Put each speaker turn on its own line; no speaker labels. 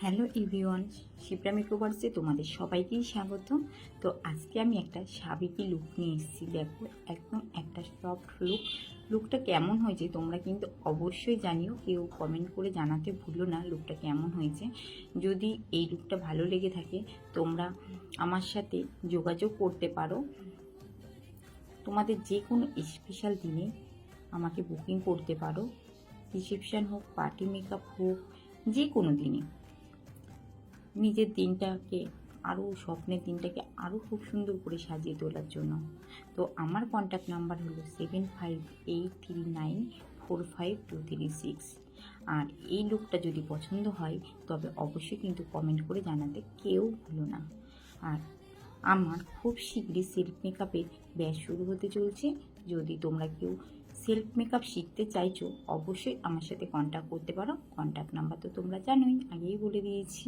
Hello everyone, Shipra মেকওভার্সে তোমাদের সবাইকেই স্বাগত। তো আজকে আমি একটা সাবেকি লুক নিয়ে এসেছি। দেখো, একদম একটা সফট লুকটা কেমন হয়েছে তোমরা কিন্তু অবশ্যই জানিও, কেউ কমেন্ট করে জানাতে ভুলো না লুকটা কেমন হয়েছে। যদি এই লুকটা ভালো লেগে থাকে তোমরা আমার সাথে যোগাযোগ করতে পারো। তোমাদের যে কোনো স্পেশাল দিনে আমাকে বুকিং করতে পারো, রিসেপশন হোক, পার্টি মেকআপ হোক, যে কোনো দিনে নিজের দিনটাকে স্বপ্নের দিনটাকে আরও খুব সুন্দর করে সাজিয়ে তোলার জন্য। তো আমার কন্ট্যাক্ট নাম্বার হলো 7583945236। আর এই লুকটা যদি পছন্দ হয় তবে অবশ্যই কিন্তু কমেন্ট করে জানাতে কেউ ভুলো না। আর আমার খুব শীঘ্রই সেলফ মেকআপের ব্যাচ শুরু হতে চলছে। যদি তোমরা কেউ সেলফ মেকআপ শিখতে চাইছো অবশ্যই আমার সাথে কন্ট্যাক্ট করতে পারো। কন্ট্যাক্ট নাম্বার তো তোমরা জানোই, আগেই বলে দিয়েছি।